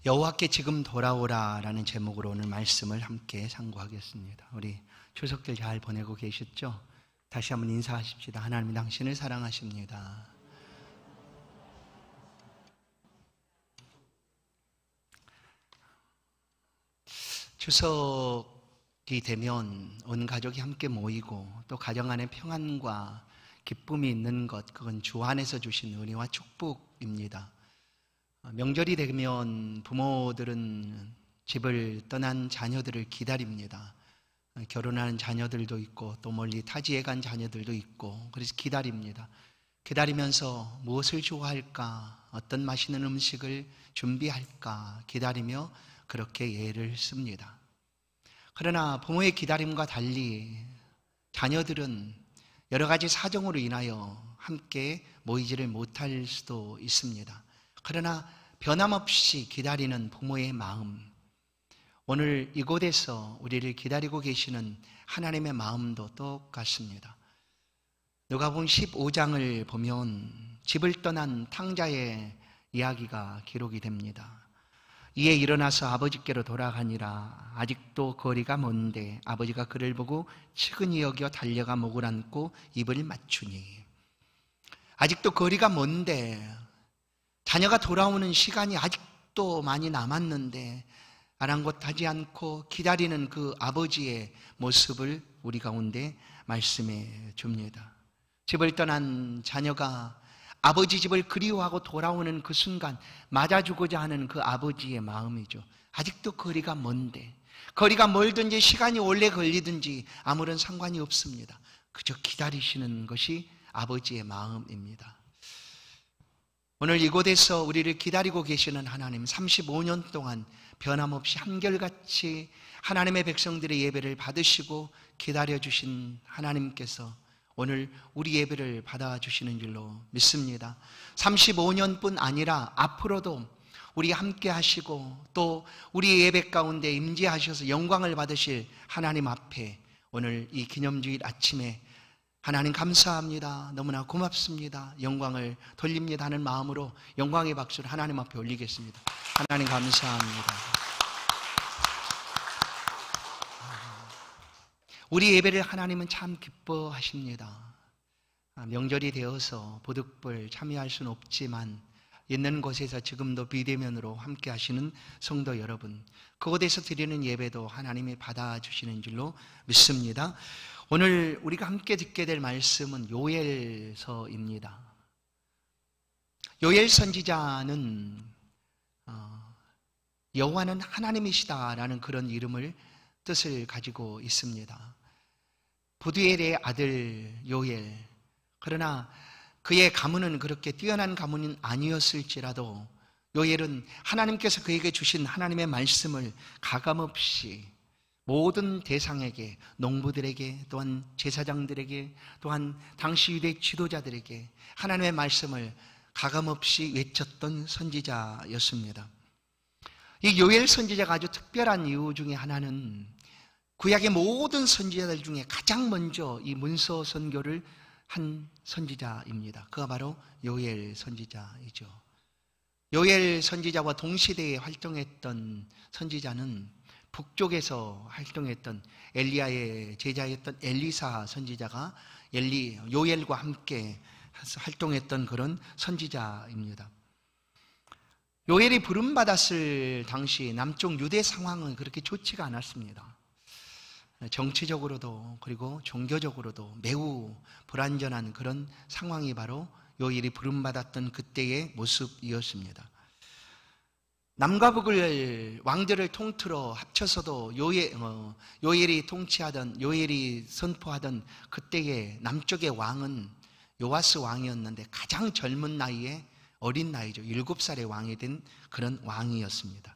여호와께 지금 돌아오라라는 제목으로 오늘 말씀을 함께 상고하겠습니다. 우리 추석들 잘 보내고 계셨죠? 다시 한번 인사하십시다. 하나님이 당신을 사랑하십니다. 추석이 되면 온 가족이 함께 모이고 또 가정 안에 평안과 기쁨이 있는 것, 그건 주 안에서 주신 은혜와 축복입니다. 명절이 되면 부모들은 집을 떠난 자녀들을 기다립니다. 결혼하는 자녀들도 있고 또 멀리 타지에 간 자녀들도 있고, 그래서 기다립니다. 기다리면서 무엇을 좋아할까, 어떤 맛있는 음식을 준비할까 기다리며 그렇게 애를 씁니다. 그러나 부모의 기다림과 달리 자녀들은 여러 가지 사정으로 인하여 함께 모이지를 못할 수도 있습니다. 그러나 변함없이 기다리는 부모의 마음, 오늘 이곳에서 우리를 기다리고 계시는 하나님의 마음도 똑같습니다. 누가복음 15장을 보면 집을 떠난 탕자의 이야기가 기록이 됩니다. 이에 일어나서 아버지께로 돌아가니라. 아직도 거리가 먼데 아버지가 그를 보고 측은히 여겨 달려가 목을 안고 입을 맞추니. 아직도 거리가 먼데, 자녀가 돌아오는 시간이 아직도 많이 남았는데 아랑곳하지 않고 기다리는 그 아버지의 모습을 우리 가운데 말씀해 줍니다. 집을 떠난 자녀가 아버지 집을 그리워하고 돌아오는 그 순간 맞아주고자 하는 그 아버지의 마음이죠. 아직도 거리가 먼데, 거리가 멀든지 시간이 오래 걸리든지 아무런 상관이 없습니다. 그저 기다리시는 것이 아버지의 마음입니다. 오늘 이곳에서 우리를 기다리고 계시는 하나님, 35년 동안 변함없이 한결같이 하나님의 백성들의 예배를 받으시고 기다려주신 하나님께서 오늘 우리 예배를 받아주시는 줄로 믿습니다. 35년뿐 아니라 앞으로도 우리 함께 하시고 또 우리 예배 가운데 임재하셔서 영광을 받으실 하나님 앞에 오늘 이 기념주일 아침에 하나님 감사합니다, 너무나 고맙습니다, 영광을 돌립니다 하는 마음으로 영광의 박수를 하나님 앞에 올리겠습니다. 하나님 감사합니다. 우리 예배를 하나님은 참 기뻐하십니다. 명절이 되어서 보득불 참여할 수는 없지만 있는 곳에서 지금도 비대면으로 함께 하시는 성도 여러분, 그곳에서 드리는 예배도 하나님이 받아주시는 줄로 믿습니다. 오늘 우리가 함께 듣게 될 말씀은 요엘서입니다. 요엘 선지자는 여호와는 하나님이시다라는 그런 뜻을 가지고 있습니다. 부두엘의 아들 요엘, 그러나 그의 가문은 그렇게 뛰어난 가문은 아니었을지라도 요엘은 하나님께서 그에게 주신 하나님의 말씀을 가감없이 모든 대상에게, 농부들에게, 또한 제사장들에게, 또한 당시 유대 지도자들에게 하나님의 말씀을 가감없이 외쳤던 선지자였습니다. 이 요엘 선지자가 아주 특별한 이유 중에 하나는 구약의 모든 선지자들 중에 가장 먼저 이 문서 선교를 한 선지자입니다. 그가 바로 요엘 선지자이죠. 요엘 선지자와 동시대에 활동했던 선지자는 북쪽에서 활동했던 엘리야의 제자였던 엘리사 선지자가 요엘과 함께 활동했던 그런 선지자입니다. 요엘이 부름받았을 당시 남쪽 유대 상황은 그렇게 좋지가 않았습니다. 정치적으로도 그리고 종교적으로도 매우 불안전한 그런 상황이 바로 요엘이 부름받았던 그때의 모습이었습니다. 남과 북을 왕들을 통틀어 합쳐서도 요엘이 통치하던, 요엘이 선포하던 그때의 남쪽의 왕은 요아스 왕이었는데 가장 젊은 나이에, 어린 나이죠, 7살의 왕이 된 그런 왕이었습니다.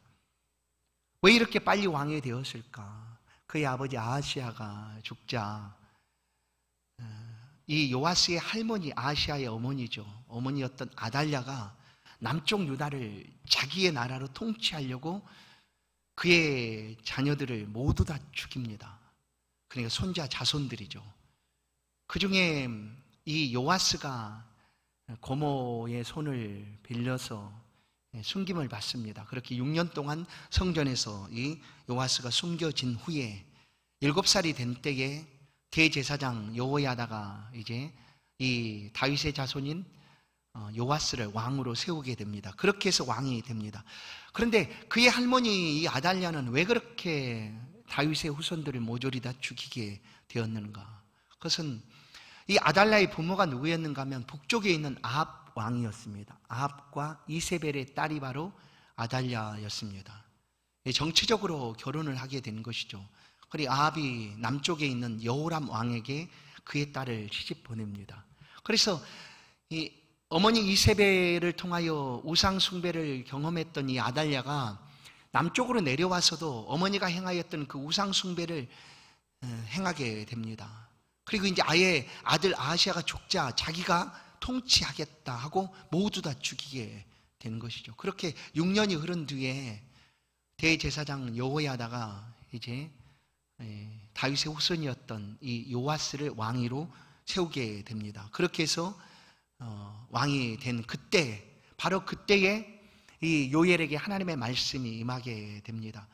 왜 이렇게 빨리 왕이 되었을까? 그의 아버지 아하시아가 죽자 이 요아스의 할머니, 아하시아의 어머니죠, 어머니였던 아달랴가 남쪽 유다를 자기의 나라로 통치하려고 그의 자녀들을 모두 다 죽입니다. 그러니까 손자 자손들이죠. 그 중에 이 요아스가 고모의 손을 빌려서 숨김을 받습니다. 그렇게 6년 동안 성전에서 이 요아스가 숨겨진 후에 7살이 된 때에 대제사장 여호야다가 이제 이 다윗의 자손인 요아스를 왕으로 세우게 됩니다. 그렇게 해서 왕이 됩니다. 그런데 그의 할머니 이 아달랴는 왜 그렇게 다윗의 후손들을 모조리 다 죽이게 되었는가? 그것은 이 아달랴의 부모가 누구였는가 하면 북쪽에 있는 아합 왕이었습니다. 아합과 이세벨의 딸이 바로 아달랴였습니다. 정치적으로 결혼을 하게 된 것이죠. 그리고 아합이 남쪽에 있는 여호람 왕에게 그의 딸을 시집 보냅니다. 그래서 이 어머니 이세벨을 통하여 우상 숭배를 경험했던 이 아달랴가 남쪽으로 내려와서도 어머니가 행하였던 그 우상 숭배를 행하게 됩니다. 그리고 이제 아예 아들 아하시아가 죽자 자기가 통치하겠다 하고 모두 다 죽이게 된 것이죠. 그렇게 6년이 흐른 뒤에 대제사장 여호야다가 이제 다윗의 후손이었던 이 요아스를 왕위로 세우게 됩니다. 그렇게 해서 왕이 된 그때, 바로 그때에 이 요엘에게 하나님의 말씀이 임하게 됩니다.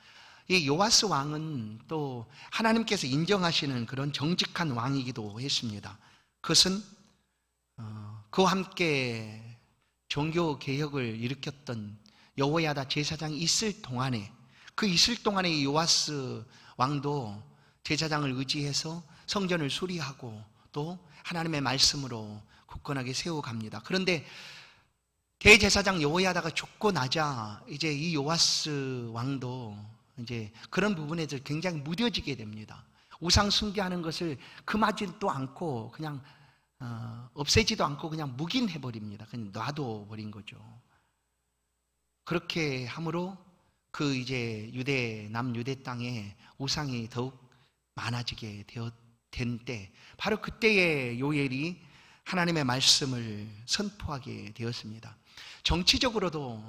이 요아스 왕은 또 하나님께서 인정하시는 그런 정직한 왕이기도 했습니다. 그것은 그와 함께 종교 개혁을 일으켰던 여호야다 제사장이 있을 동안에, 그 있을 동안에 이 요아스 왕도 제사장을 의지해서 성전을 수리하고 또 하나님의 말씀으로 굳건하게 세워갑니다. 그런데 대제사장 여호야다가 죽고 나자 이제 이 요아스 왕도 이제 그런 부분에서 굉장히 무뎌지게 됩니다. 우상 숭배하는 것을 금하지도 않고 그냥 없애지도 않고 그냥 묵인해 버립니다. 그냥 놔둬 버린 거죠. 그렇게 함으로 그 이제 남유대 땅에 우상이 더욱 많아지게 된 때, 바로 그때에 요엘이 하나님의 말씀을 선포하게 되었습니다. 정치적으로도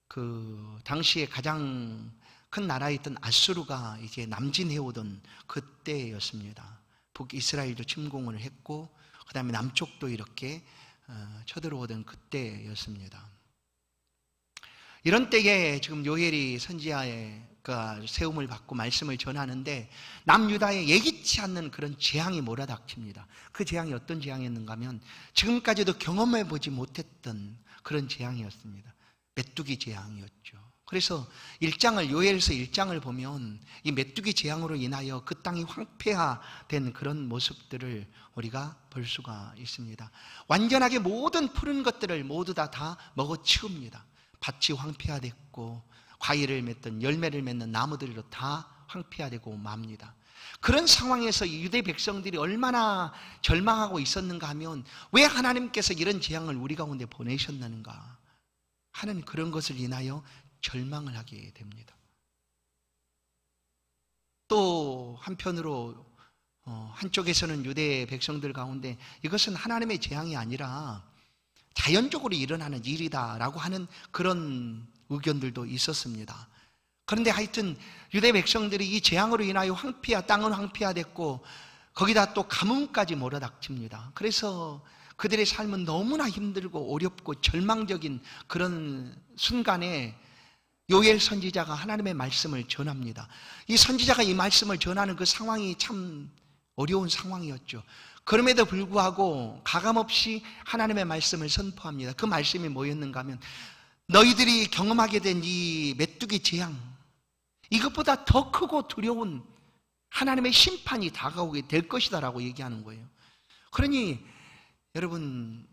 그 당시에 가장 큰 나라였던 아수르가 이제 남진해 오던 그때였습니다. 북이스라엘도 침공을 했고 그 다음에 남쪽도 이렇게 쳐들어오던 그때였습니다. 이런 때에 지금 요엘이 선지자의 세움을 받고 말씀을 전하는데 남유다에 예기치 않는 그런 재앙이 몰아닥칩니다. 그 재앙이 어떤 재앙이었는가 하면 지금까지도 경험해 보지 못했던 그런 재앙이었습니다. 메뚜기 재앙이었죠. 그래서 요엘서 1장을 보면 이 메뚜기 재앙으로 인하여 그 땅이 황폐화된 그런 모습들을 우리가 볼 수가 있습니다. 완전하게 모든 푸른 것들을 모두 다 먹어치웁니다. 밭이 황폐화됐고 과일을 맺던 열매를 맺는 나무들도 다 황폐화되고 맙니다. 그런 상황에서 유대 백성들이 얼마나 절망하고 있었는가 하면 왜 하나님께서 이런 재앙을 우리 가운데 보내셨는가 하는 그런 것을 인하여 절망을 하게 됩니다. 또 한편으로 한쪽에서는 유대 백성들 가운데 이것은 하나님의 재앙이 아니라 자연적으로 일어나는 일이다라고 하는 그런 의견들도 있었습니다. 그런데 하여튼 유대 백성들이 이 재앙으로 인하여 땅은 황폐화됐고 거기다 또 가뭄까지 몰아닥칩니다. 그래서 그들의 삶은 너무나 힘들고 어렵고 절망적인 그런 순간에 요엘 선지자가 하나님의 말씀을 전합니다. 이 선지자가 이 말씀을 전하는 그 상황이 참 어려운 상황이었죠. 그럼에도 불구하고 가감없이 하나님의 말씀을 선포합니다. 그 말씀이 뭐였는가 하면 너희들이 경험하게 된 이 메뚜기 재앙, 이것보다 더 크고 두려운 하나님의 심판이 다가오게 될 것이다 라고 얘기하는 거예요. 그러니 여러분,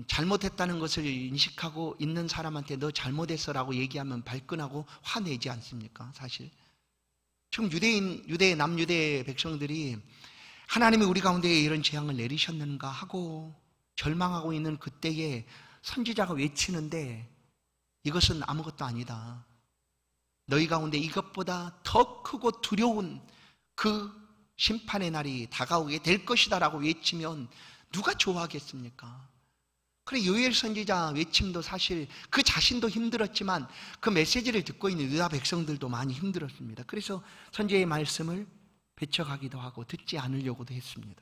잘못했다는 것을 인식하고 있는 사람한테 너 잘못했어 라고 얘기하면 발끈하고 화내지 않습니까? 사실 지금 남유대 백성들이 하나님이 우리 가운데에 이런 재앙을 내리셨는가 하고 절망하고 있는 그때에 선지자가 외치는데 이것은 아무것도 아니다. 너희 가운데 이것보다 더 크고 두려운 그 심판의 날이 다가오게 될 것이다 라고 외치면 누가 좋아하겠습니까? 그래, 요엘 선지자 외침도 사실 그 자신도 힘들었지만 그 메시지를 듣고 있는 유다 백성들도 많이 힘들었습니다. 그래서 선지자의 말씀을 배척하기도 하고 듣지 않으려고도 했습니다.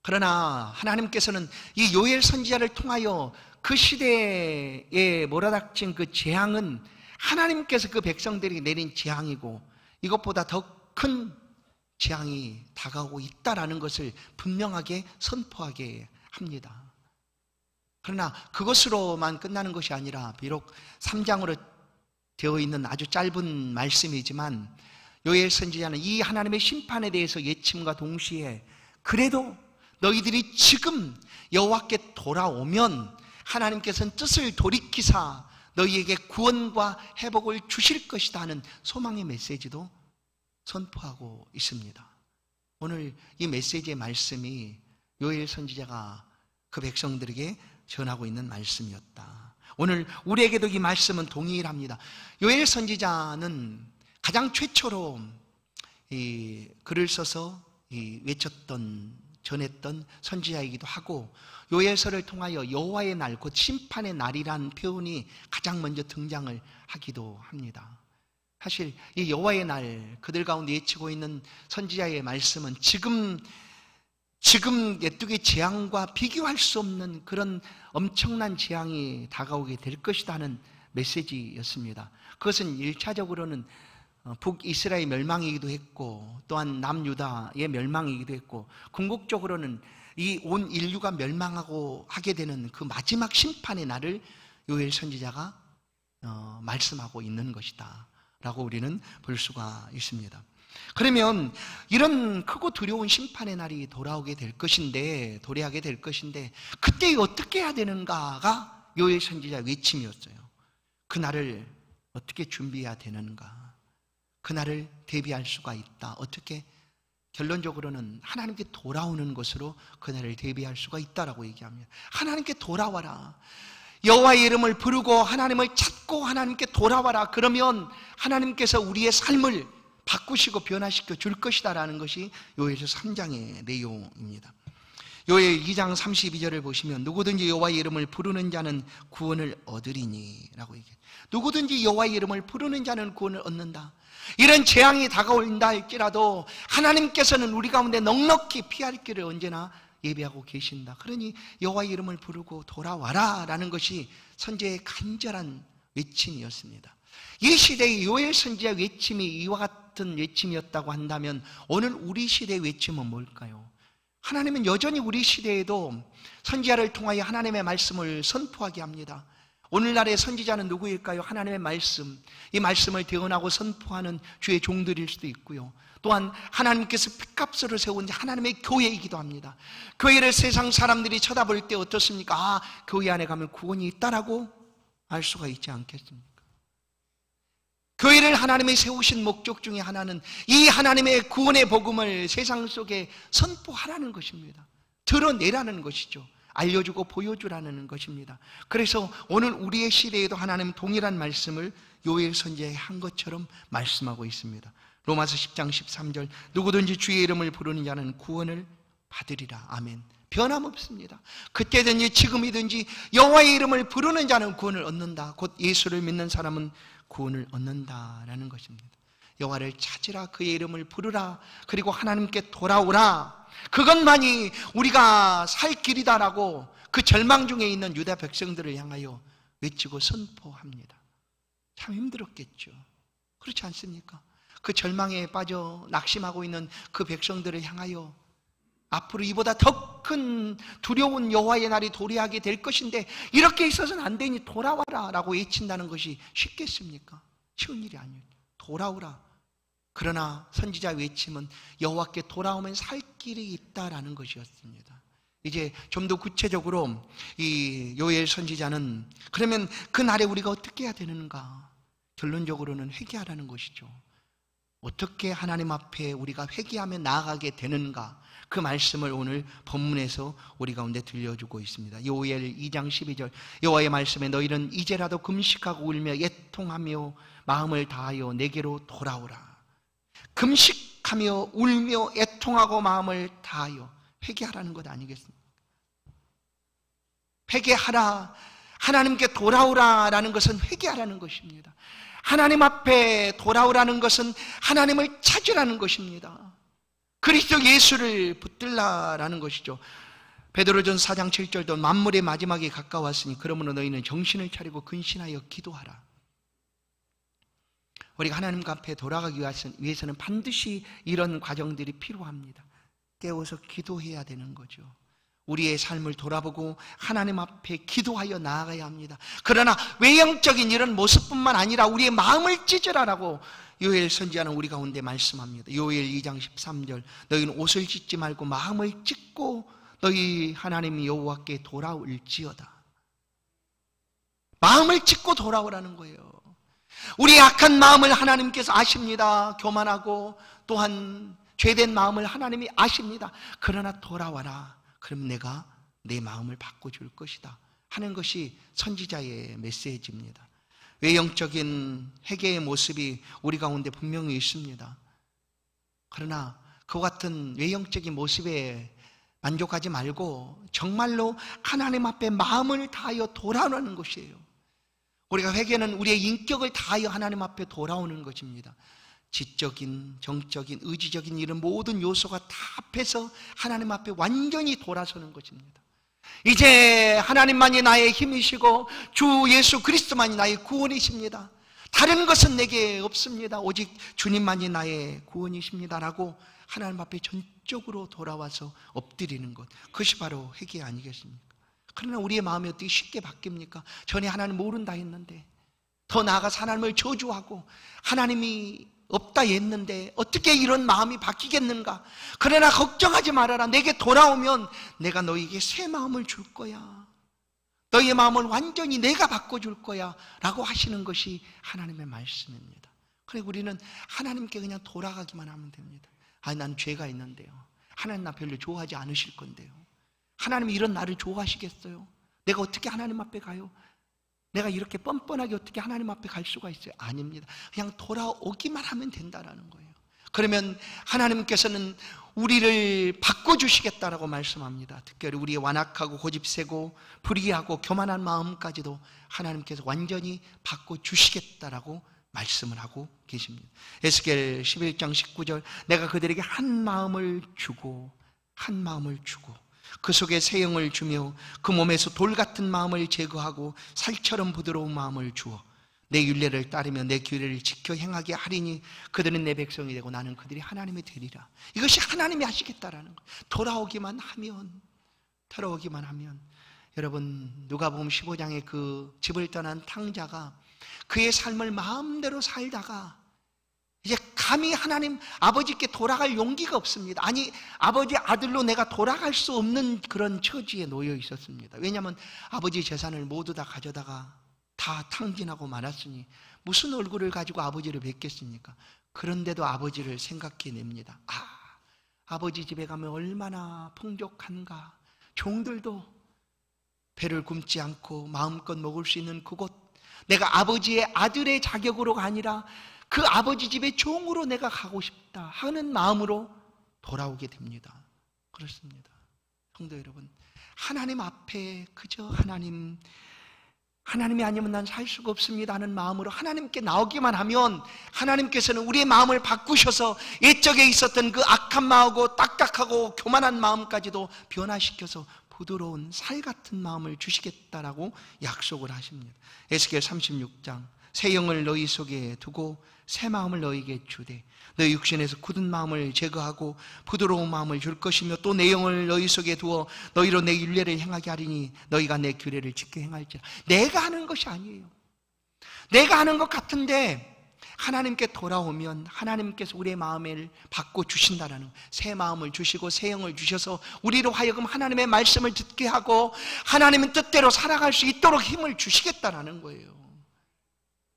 그러나 하나님께서는 이 요엘 선지자를 통하여 그 시대에 몰아닥친 그 재앙은 하나님께서 그 백성들에게 내린 재앙이고 이것보다 더 큰 재앙이 다가오고 있다라는 것을 분명하게 선포하게 합니다. 그러나 그것으로만 끝나는 것이 아니라 비록 3장으로 되어 있는 아주 짧은 말씀이지만 요엘 선지자는 이 하나님의 심판에 대해서 예침과 동시에 그래도 너희들이 지금 여호와께 돌아오면 하나님께서는 뜻을 돌이키사 너희에게 구원과 회복을 주실 것이다 하는 소망의 메시지도 선포하고 있습니다. 오늘 이 메시지의 말씀이 요엘 선지자가 그 백성들에게 전하고 있는 말씀이었다. 오늘 우리에게도 이 말씀은 동일합니다. 요엘 선지자는 가장 최초로 이 글을 써서 전했던 선지자이기도 하고 요엘서를 통하여 여호와의 날, 곧 심판의 날이라는 표현이 가장 먼저 등장을 하기도 합니다. 사실 이 여호와의 날, 그들 가운데 예치고 있는 선지자의 말씀은 지금 메뚜기 재앙과 비교할 수 없는 그런 엄청난 재앙이 다가오게 될 것이다 하는 메시지였습니다. 그것은 1차적으로는 북이스라엘 멸망이기도 했고 또한 남유다의 멸망이기도 했고 궁극적으로는 이 온 인류가 멸망하고 하게 되는 그 마지막 심판의 날을 요엘 선지자가 말씀하고 있는 것이다 라고 우리는 볼 수가 있습니다. 그러면 이런 크고 두려운 심판의 날이 도래하게 될 것인데 그때 어떻게 해야 되는가가 요엘 선지자의 외침이었어요. 그 날을 어떻게 준비해야 되는가, 그 날을 대비할 수가 있다. 어떻게? 결론적으로는 하나님께 돌아오는 것으로 그 날을 대비할 수가 있다라고 얘기합니다. 하나님께 돌아와라. 여호와의 이름을 부르고 하나님을 찾고 하나님께 돌아와라. 그러면 하나님께서 우리의 삶을 바꾸시고 변화시켜 줄 것이다라는 것이 요엘서 3장의 내용입니다. 요엘 2장 32절을 보시면 누구든지 여호와의 이름을 부르는 자는 구원을 얻으리니 라고 얘기해요. 누구든지 여호와의 이름을 부르는 자는 구원을 얻는다. 이런 재앙이 다가온다 할지라도 하나님께서는 우리 가운데 넉넉히 피할 길을 언제나 예비하고 계신다. 그러니 여호와의 이름을 부르고 돌아와라 라는 것이 선지자의 간절한 외침이었습니다. 이 시대의 요엘 선지자의 외침이 이와 같은 외침이었다고 한다면 오늘 우리 시대의 외침은 뭘까요? 하나님은 여전히 우리 시대에도 선지자를 통하여 하나님의 말씀을 선포하게 합니다. 오늘날의 선지자는 누구일까요? 하나님의 말씀, 이 말씀을 대언하고 선포하는 주의 종들일 수도 있고요. 또한 하나님께서 핏값으로 세운 하나님의 교회이기도 합니다. 교회를 세상 사람들이 쳐다볼 때 어떻습니까? 아, 교회 안에 가면 구원이 있다라고 알 수가 있지 않겠습니까? 교회를 하나님이 세우신 목적 중에 하나는 이 하나님의 구원의 복음을 세상 속에 선포하라는 것입니다. 드러내라는 것이죠. 알려주고 보여주라는 것입니다. 그래서 오늘 우리의 시대에도 하나님은 동일한 말씀을 요엘 선지자에 한 것처럼 말씀하고 있습니다. 로마서 10장 13절 누구든지 주의 이름을 부르는 자는 구원을 받으리라. 아멘. 변함없습니다. 그때든지 지금이든지 여호와의 이름을 부르는 자는 구원을 얻는다. 곧 예수를 믿는 사람은 구원을 얻는다라는 것입니다. 여호와를 찾으라, 그의 이름을 부르라, 그리고 하나님께 돌아오라. 그것만이 우리가 살 길이다라고 그 절망 중에 있는 유다 백성들을 향하여 외치고 선포합니다. 참 힘들었겠죠. 그렇지 않습니까? 그 절망에 빠져 낙심하고 있는 그 백성들을 향하여 앞으로 이보다 더 큰 두려운 여호와의 날이 도래하게 될 것인데 이렇게 있어서는 안 되니 돌아와라 라고 외친다는 것이 쉽겠습니까? 쉬운 일이 아니에요. 돌아오라. 그러나 선지자의 외침은 여호와께 돌아오면 살 길이 있다라는 것이었습니다. 이제 좀 더 구체적으로 이 요엘 선지자는 그러면 그 날에 우리가 어떻게 해야 되는가? 결론적으로는 회개하라는 것이죠. 어떻게 하나님 앞에 우리가 회개하며 나아가게 되는가? 그 말씀을 오늘 본문에서 우리 가운데 들려주고 있습니다. 요엘 2장 12절 여호와의 말씀에 너희는 이제라도 금식하고 울며 애통하며 마음을 다하여 내게로 돌아오라. 금식하며 울며 애통하고 마음을 다하여 회개하라는 것 아니겠습니까? 회개하라, 하나님께 돌아오라라는 것은 회개하라는 것입니다. 하나님 앞에 돌아오라는 것은 하나님을 찾으라는 것입니다. 그리스도 예수를 붙들라라는 것이죠. 베드로전서 4장 7절도 만물의 마지막에 가까웠으니 그러므로 너희는 정신을 차리고 근신하여 기도하라. 우리가 하나님 앞에 돌아가기 위해서는 반드시 이런 과정들이 필요합니다. 깨워서 기도해야 되는 거죠. 우리의 삶을 돌아보고 하나님 앞에 기도하여 나아가야 합니다. 그러나 외형적인 이런 모습뿐만 아니라 우리의 마음을 찢으라라고 요엘 선지자는 우리 가운데 말씀합니다. 요엘 2장 13절 너희는 옷을 찢지 말고 마음을 찢고 너희 하나님 여호와께 돌아올지어다. 마음을 찢고 돌아오라는 거예요. 우리의 악한 마음을 하나님께서 아십니다. 교만하고 또한 죄된 마음을 하나님이 아십니다. 그러나 돌아와라. 그럼 내가 내 마음을 바꿔줄 것이다 하는 것이 선지자의 메시지입니다. 외형적인 회개의 모습이 우리 가운데 분명히 있습니다. 그러나 그와 같은 외형적인 모습에 만족하지 말고 정말로 하나님 앞에 마음을 다하여 돌아오는 것이에요. 우리가 회개는 우리의 인격을 다하여 하나님 앞에 돌아오는 것입니다. 지적인, 정적인, 의지적인 이런 모든 요소가 다 합해서 하나님 앞에 완전히 돌아서는 것입니다. 이제 하나님만이 나의 힘이시고 주 예수 그리스도만이 나의 구원이십니다. 다른 것은 내게 없습니다. 오직 주님만이 나의 구원이십니다라고 하나님 앞에 전적으로 돌아와서 엎드리는 것, 그것이 바로 회개 아니겠습니까? 그러나 우리의 마음이 어떻게 쉽게 바뀝니까? 전에 하나님 모른다 했는데, 더 나아가서 하나님을 저주하고 하나님이 없다 했는데 어떻게 이런 마음이 바뀌겠는가? 그러나 걱정하지 말아라. 내게 돌아오면 내가 너에게 새 마음을 줄 거야. 너희의 마음을 완전히 내가 바꿔줄 거야 라고 하시는 것이 하나님의 말씀입니다. 그래서 우리는 하나님께 그냥 돌아가기만 하면 됩니다. 난 죄가 있는데요, 하나님 나 별로 좋아하지 않으실 건데요, 하나님이 이런 나를 좋아하시겠어요? 내가 어떻게 하나님 앞에 가요? 내가 이렇게 뻔뻔하게 어떻게 하나님 앞에 갈 수가 있어요? 아닙니다. 그냥 돌아오기만 하면 된다라는 거예요. 그러면 하나님께서는 우리를 바꿔주시겠다라고 말씀합니다. 특별히 우리의 완악하고 고집세고 불의하고 교만한 마음까지도 하나님께서 완전히 바꿔주시겠다라고 말씀을 하고 계십니다. 에스겔 11장 19절 내가 그들에게 한 마음을 주고 그 속에 새 영을 주며 그 몸에서 돌 같은 마음을 제거하고 살처럼 부드러운 마음을 주어 내 율례를 따르며 내 규례를 지켜 행하게 하리니 그들은 내 백성이 되고 나는 그들이 하나님이 되리라. 이것이 하나님이 하시겠다라는 거예요. 돌아오기만 하면 여러분, 누가복음 15장에 그 집을 떠난 탕자가 그의 삶을 마음대로 살다가 이제 감히 하나님 아버지께 돌아갈 용기가 없습니다. 아니, 아버지 아들로 내가 돌아갈 수 없는 그런 처지에 놓여 있었습니다. 왜냐하면 아버지 재산을 모두 다 가져다가 다 탕진하고 말았으니 무슨 얼굴을 가지고 아버지를 뵙겠습니까? 그런데도 아버지를 생각해냅니다. 아버지 집에 가면 얼마나 풍족한가. 종들도 배를 굶지 않고 마음껏 먹을 수 있는 그곳, 내가 아버지의 아들의 자격으로가 아니라 그 아버지 집의 종으로 내가 가고 싶다 하는 마음으로 돌아오게 됩니다. 그렇습니다. 성도 여러분, 하나님 앞에 그저 하나님이 아니면 난 살 수가 없습니다 하는 마음으로 하나님께 나오기만 하면 하나님께서는 우리의 마음을 바꾸셔서 옛적에 있었던 그 악한 마음하고 딱딱하고 교만한 마음까지도 변화시켜서 부드러운 살 같은 마음을 주시겠다라고 약속을 하십니다. 에스겔 36장 새 영을 너희 속에 두고 새 마음을 너희에게 주되 너희 육신에서 굳은 마음을 제거하고 부드러운 마음을 줄 것이며 또 내 영을 너희 속에 두어 너희로 내 율례를 행하게 하리니 너희가 내 규례를 지켜 행할지라. 내가 하는 것이 아니에요. 내가 하는 것 같은데 하나님께 돌아오면 하나님께서 우리의 마음을 바꿔주신다라는, 새 마음을 주시고 새 영을 주셔서 우리로 하여금 하나님의 말씀을 듣게 하고 하나님의 뜻대로 살아갈 수 있도록 힘을 주시겠다라는 거예요.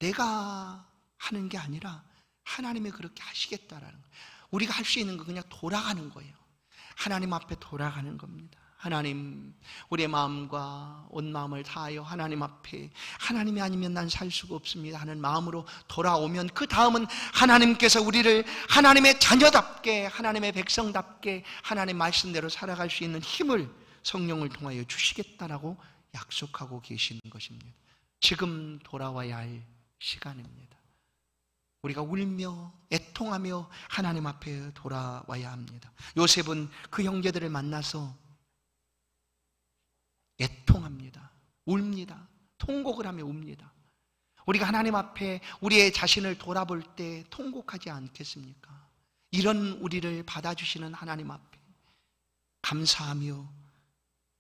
내가 하는 게 아니라 하나님이 그렇게 하시겠다라는 거예요. 우리가 할 수 있는 건 그냥 돌아가는 거예요. 하나님 앞에 돌아가는 겁니다. 하나님, 우리의 마음과 온 마음을 다하여 하나님 앞에 하나님이 아니면 난 살 수가 없습니다 하는 마음으로 돌아오면 그 다음은 하나님께서 우리를 하나님의 자녀답게, 하나님의 백성답게 하나님 말씀대로 살아갈 수 있는 힘을 성령을 통하여 주시겠다라고 약속하고 계시는 것입니다. 지금 돌아와야 할 시간입니다. 우리가 울며 애통하며 하나님 앞에 돌아와야 합니다. 요셉은 그 형제들을 만나서 애통합니다. 웁니다. 통곡을 하며 웁니다. 우리가 하나님 앞에 우리의 자신을 돌아볼 때 통곡하지 않겠습니까? 이런 우리를 받아주시는 하나님 앞에 감사하며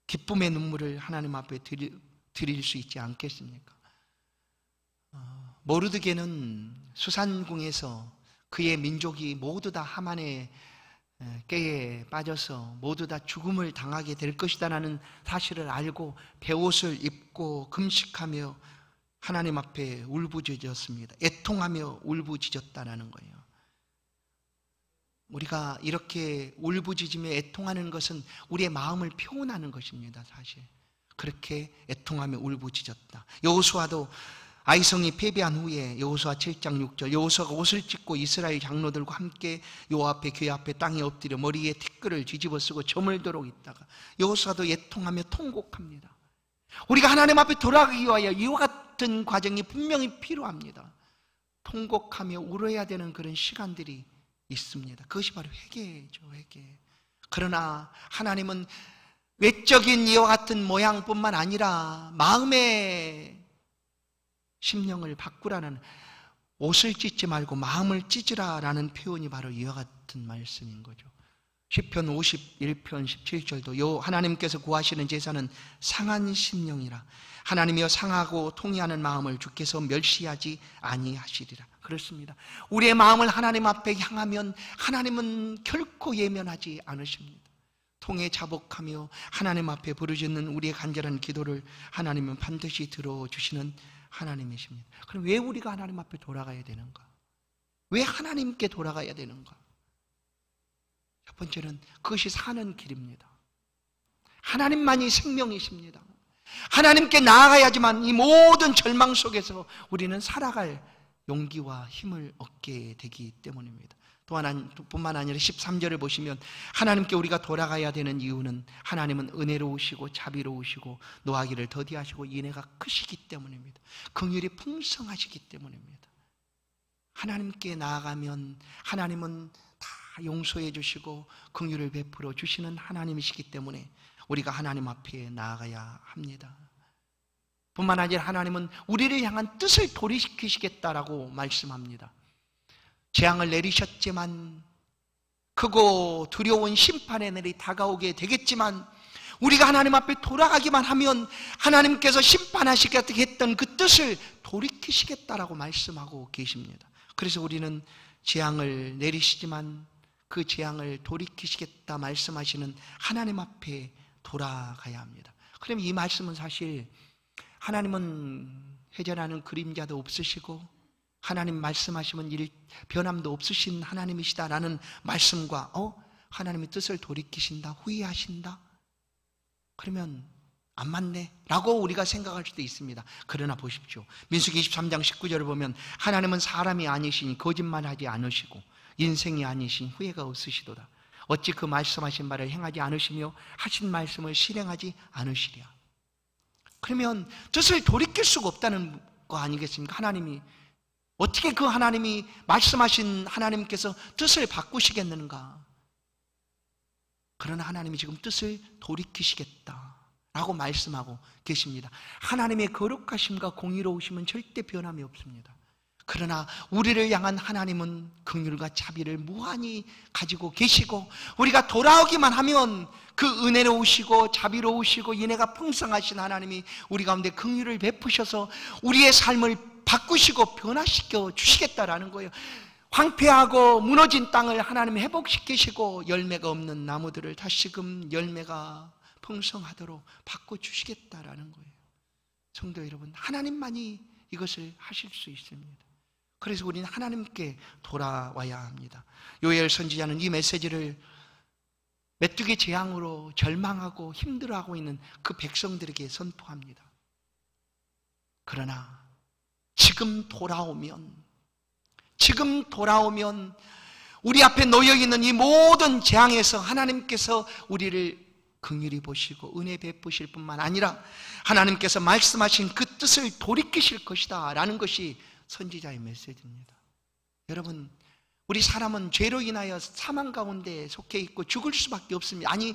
기쁨의 눈물을 하나님 앞에 드릴 수 있지 않겠습니까? 모르드게는 수산궁에서 그의 민족이 모두 다 하만의 깨에 빠져서 모두 다 죽음을 당하게 될 것이다라는 사실을 알고 베옷을 입고 금식하며 하나님 앞에 울부짖었습니다. 애통하며 울부짖었다라는 거예요. 우리가 이렇게 울부짖으며 애통하는 것은 우리의 마음을 표현하는 것입니다. 사실 그렇게 애통하며 울부짖었다. 여호수아도 아이성이 패배한 후에 여호수아 7장 6절 여호수아가 옷을 찢고 이스라엘 장로들과 함께 요 앞에 교회 앞에 땅에 엎드려 머리에 티끌을 뒤집어 쓰고 저물도록 있다가 여호수아도 애통하며 통곡합니다. 우리가 하나님 앞에 돌아가기 위하여 이와 같은 과정이 분명히 필요합니다. 통곡하며 울어야 되는 그런 시간들이 있습니다. 그것이 바로 회개죠. 회개. 그러나 하나님은 외적인 이와 같은 모양뿐만 아니라 마음의 심령을 바꾸라는, 옷을 찢지 말고 마음을 찢으라라는 표현이 바로 이와 같은 말씀인 거죠. 시편 51편 17절도 하나님께서 구하시는 제사는 상한 심령이라. 하나님이여 상하고 통회하는 마음을 주께서 멸시하지 아니하시리라. 그렇습니다. 우리의 마음을 하나님 앞에 향하면 하나님은 결코 예면하지 않으십니다. 통에 자복하며 하나님 앞에 부르짖는 우리의 간절한 기도를 하나님은 반드시 들어주시는 하나님이십니다. 그럼 왜 우리가 하나님 앞에 돌아가야 되는가? 왜 하나님께 돌아가야 되는가? 첫 번째는 그것이 사는 길입니다. 하나님만이 생명이십니다. 하나님께 나아가야지만 이 모든 절망 속에서 우리는 살아갈 용기와 힘을 얻게 되기 때문입니다. 뿐만 아니라 13절을 보시면 하나님께 우리가 돌아가야 되는 이유는 하나님은 은혜로우시고 자비로우시고 노하기를 더디하시고 인애가 크시기 때문입니다. 긍휼이 풍성하시기 때문입니다. 하나님께 나아가면 하나님은 다 용서해 주시고 긍휼을 베풀어 주시는 하나님이시기 때문에 우리가 하나님 앞에 나아가야 합니다. 뿐만 아니라 하나님은 우리를 향한 뜻을 돌이키시겠다라고 말씀합니다. 재앙을 내리셨지만 크고 두려운 심판의 날이 다가오게 되겠지만 우리가 하나님 앞에 돌아가기만 하면 하나님께서 심판하시겠다 했던 그 뜻을 돌이키시겠다라고 말씀하고 계십니다. 그래서 우리는 재앙을 내리시지만 그 재앙을 돌이키시겠다 말씀하시는 하나님 앞에 돌아가야 합니다. 그럼 이 말씀은 사실 하나님은 회전하는 그림자도 없으시고 하나님 말씀하시면 변함도 없으신 하나님이시다라는 말씀과 하나님의 뜻을 돌이키신다, 후회하신다? 그러면 안 맞네 라고 우리가 생각할 수도 있습니다. 그러나 보십시오. 민수기 23장 19절을 보면 하나님은 사람이 아니시니 거짓말하지 않으시고 인생이 아니신 후회가 없으시도다. 어찌 그 말씀하신 바를 행하지 않으시며 하신 말씀을 실행하지 않으시랴. 그러면 뜻을 돌이킬 수가 없다는 거 아니겠습니까? 하나님이 어떻게 그 하나님이 말씀하신 하나님께서 뜻을 바꾸시겠는가? 그러나 하나님이 지금 뜻을 돌이키시겠다라고 말씀하고 계십니다. 하나님의 거룩하심과 공의로우심은 절대 변함이 없습니다. 그러나 우리를 향한 하나님은 긍휼과 자비를 무한히 가지고 계시고 우리가 돌아오기만 하면 그 은혜로우시고 자비로우시고 인애가 풍성하신 하나님이 우리 가운데 긍휼을 베푸셔서 우리의 삶을 바꾸시고 변화시켜 주시겠다라는 거예요. 황폐하고 무너진 땅을 하나님이 회복시키시고 열매가 없는 나무들을 다시금 열매가 풍성하도록 바꿔주시겠다라는 거예요. 성도 여러분, 하나님만이 이것을 하실 수 있습니다. 그래서 우리는 하나님께 돌아와야 합니다. 요엘 선지자는 이 메시지를 메뚜기 재앙으로 절망하고 힘들어하고 있는 그 백성들에게 선포합니다. 그러나 지금 돌아오면 우리 앞에 놓여있는 이 모든 재앙에서 하나님께서 우리를 긍휼히 보시고 은혜 베푸실 뿐만 아니라 하나님께서 말씀하신 그 뜻을 돌이키실 것이다 라는 것이 선지자의 메시지입니다. 여러분, 우리 사람은 죄로 인하여 사망 가운데 속해 있고 죽을 수밖에 없습니다. 아니,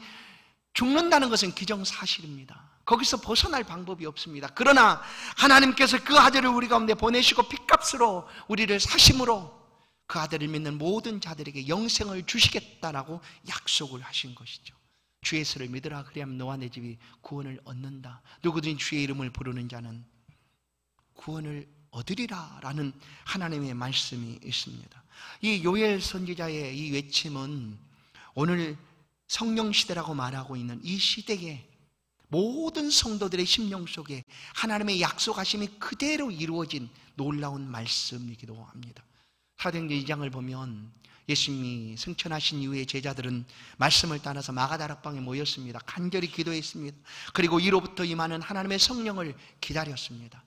죽는다는 것은 기정사실입니다. 거기서 벗어날 방법이 없습니다. 그러나 하나님께서 그 아들을 우리 가운데 보내시고 핏값으로 우리를 사심으로 그 아들을 믿는 모든 자들에게 영생을 주시겠다라고 약속을 하신 것이죠. 주 예수를 믿으라, 그리하면 너와 내 집이 구원을 얻는다. 누구든지 주의 이름을 부르는 자는 구원을 얻으리라 라는 하나님의 말씀이 있습니다. 이 요엘 선지자의 이 외침은 오늘 성령시대라고 말하고 있는 이 시대에 모든 성도들의 심령 속에 하나님의 약속하심이 그대로 이루어진 놀라운 말씀이기도 합니다. 사도행전 2장을 보면 예수님이 승천하신 이후에 제자들은 말씀을 따라서 마가다락방에 모였습니다. 간절히 기도했습니다. 그리고 이로부터 임하는 하나님의 성령을 기다렸습니다.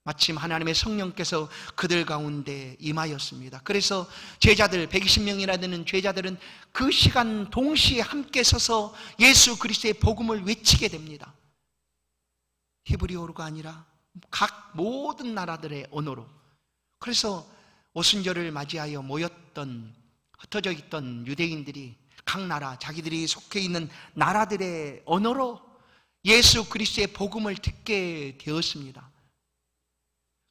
마침 하나님의 성령께서 그들 가운데 임하였습니다. 그래서 제자들 120명이나 되는 제자들은 그 시간 동시에 함께 서서 예수 그리스도의 복음을 외치게 됩니다. 히브리어로가 아니라 각 모든 나라들의 언어로. 그래서 오순절을 맞이하여 모였던, 흩어져 있던 유대인들이 각 나라, 자기들이 속해 있는 나라들의 언어로 예수 그리스도의 복음을 듣게 되었습니다.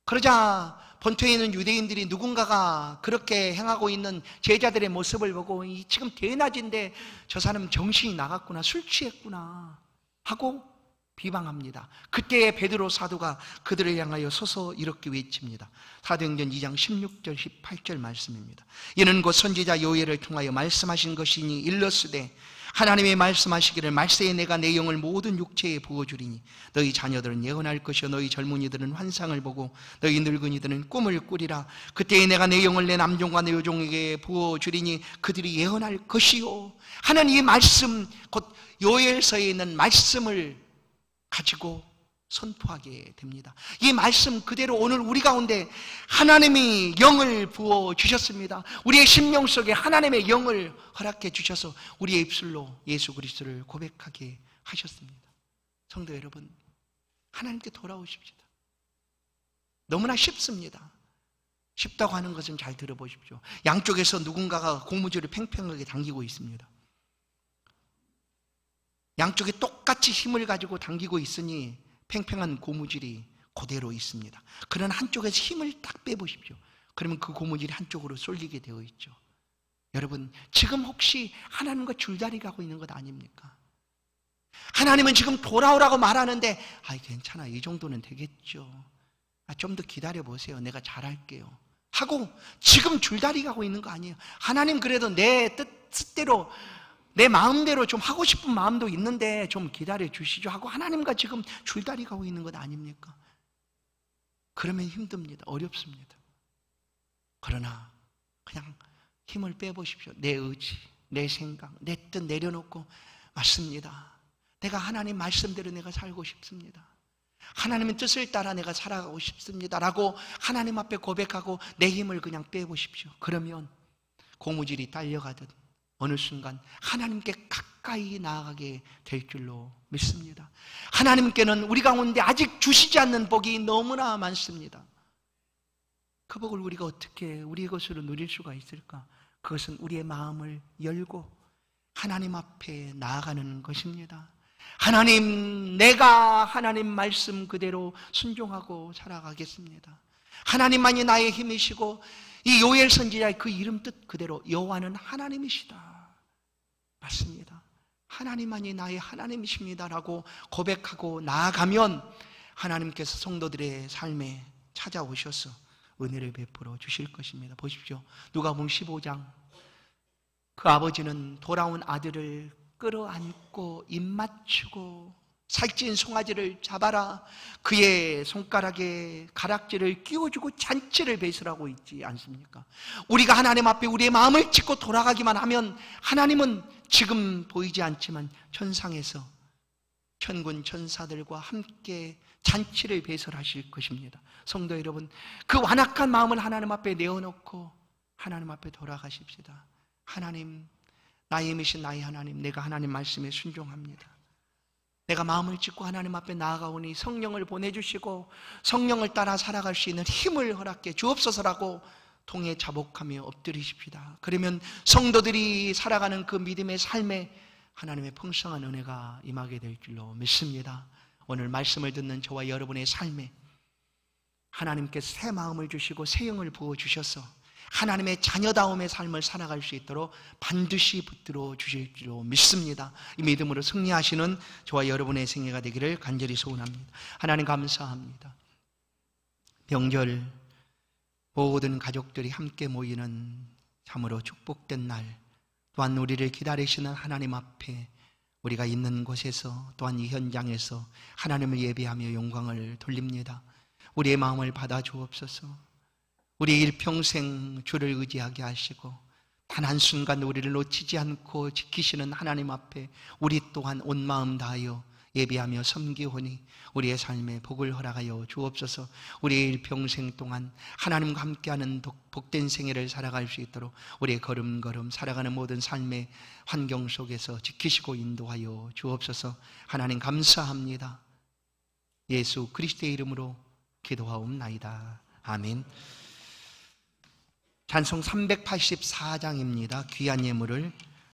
그러자 본토에 있는 유대인들이 누군가가 그렇게 행하고 있는 제자들의 모습을 보고 지금 대낮인데 저 사람 정신이 나갔구나, 술 취했구나 하고 비방합니다. 그때 베드로 사도가 그들을 향하여 서서 이렇게 외칩니다. 사도행전 2장 16절 18절 말씀입니다. 이는 곧 선지자 요엘을 통하여 말씀하신 것이니 일러스되 하나님의 말씀하시기를 말세에 내가 내 영을 모든 육체에 부어주리니 너희 자녀들은 예언할 것이요 너희 젊은이들은 환상을 보고 너희 늙은이들은 꿈을 꾸리라. 그때에 내가 내 영을 내 남종과 내 여종에게 부어주리니 그들이 예언할 것이요 하는 이 말씀, 곧 요엘서에 있는 말씀을 가지고 선포하게 됩니다. 이 말씀 그대로 오늘 우리 가운데 하나님이 영을 부어 주셨습니다. 우리의 심령 속에 하나님의 영을 허락해 주셔서 우리의 입술로 예수 그리스도를 고백하게 하셨습니다. 성도 여러분, 하나님께 돌아오십시다. 너무나 쉽습니다. 쉽다고 하는 것은 잘 들어보십시오. 양쪽에서 누군가가 고무줄을 팽팽하게 당기고 있습니다. 양쪽에 똑같이 힘을 가지고 당기고 있으니 팽팽한 고무줄이 그대로 있습니다. 그러나 한쪽에서 힘을 딱 빼보십시오. 그러면 그 고무줄이 한쪽으로 쏠리게 되어 있죠. 여러분, 지금 혹시 하나님과 줄다리 가고 있는 것 아닙니까? 하나님은 지금 돌아오라고 말하는데 괜찮아, 이 정도는 되겠죠. 좀 더 기다려보세요, 내가 잘할게요 하고 지금 줄다리 가고 있는 거 아니에요. 하나님 그래도 내 뜻대로 내 마음대로 좀 하고 싶은 마음도 있는데 좀 기다려 주시죠 하고 하나님과 지금 줄다리 가고 있는 것 아닙니까? 그러면 힘듭니다. 어렵습니다. 그러나 그냥 힘을 빼보십시오. 내 의지, 내 생각, 내 뜻 내려놓고 맞습니다. 내가 하나님 말씀대로 내가 살고 싶습니다. 하나님의 뜻을 따라 내가 살아가고 싶습니다 라고 하나님 앞에 고백하고 내 힘을 그냥 빼보십시오. 그러면 고무줄이 딸려가듯 어느 순간 하나님께 가까이 나아가게 될 줄로 믿습니다. 하나님께는 우리 가운데 아직 주시지 않는 복이 너무나 많습니다. 그 복을 우리가 어떻게 우리의 것으로 누릴 수가 있을까? 그것은 우리의 마음을 열고 하나님 앞에 나아가는 것입니다. 하나님, 내가 하나님 말씀 그대로 순종하고 살아가겠습니다. 하나님만이 나의 힘이시고 이 요엘 선지자의 그 이름 뜻 그대로 여호와는 하나님이시다. 맞습니다. 하나님만이 나의 하나님이십니다라고 고백하고 나아가면 하나님께서 성도들의 삶에 찾아오셔서 은혜를 베풀어 주실 것입니다. 보십시오. 누가복음 15장, 그 아버지는 돌아온 아들을 끌어안고 입 맞추고 살찐 송아지를 잡아라, 그의 손가락에 가락지를 끼워주고 잔치를 베풀하고 있지 않습니까? 우리가 하나님 앞에 우리의 마음을 찢고 돌아가기만 하면 하나님은 지금 보이지 않지만 천상에서 천군 천사들과 함께 잔치를 베풀하실 것입니다. 성도 여러분, 그 완악한 마음을 하나님 앞에 내어놓고 하나님 앞에 돌아가십시다. 하나님, 나의 힘이신 나의 하나님, 내가 하나님 말씀에 순종합니다. 내가 마음을 찢고 하나님 앞에 나아가오니 성령을 보내주시고 성령을 따라 살아갈 수 있는 힘을 허락해 주옵소서라고 통해 자복하며 엎드리십시다. 그러면 성도들이 살아가는 그 믿음의 삶에 하나님의 풍성한 은혜가 임하게 될 줄로 믿습니다. 오늘 말씀을 듣는 저와 여러분의 삶에 하나님께서 새 마음을 주시고 새 영을 부어주셔서 하나님의 자녀다움의 삶을 살아갈 수 있도록 반드시 붙들어 주실 줄로 믿습니다. 이 믿음으로 승리하시는 저와 여러분의 생애가 되기를 간절히 소원합니다. 하나님 감사합니다. 명절 모든 가족들이 함께 모이는 참으로 축복된 날, 또한 우리를 기다리시는 하나님 앞에 우리가 있는 곳에서 또한 이 현장에서 하나님을 예배하며 영광을 돌립니다. 우리의 마음을 받아 주옵소서. 우리 일평생 주를 의지하게 하시고 단 한순간 우리를 놓치지 않고 지키시는 하나님 앞에 우리 또한 온 마음 다하여 예배하며 섬기오니 우리의 삶에 복을 허락하여 주옵소서. 우리의 일평생 동안 하나님과 함께하는 복된 생애를 살아갈 수 있도록 우리의 걸음걸음 살아가는 모든 삶의 환경 속에서 지키시고 인도하여 주옵소서. 하나님 감사합니다. 예수 그리스도의 이름으로 기도하옵나이다. 아멘. 찬송 384장입니다. 귀한 예물을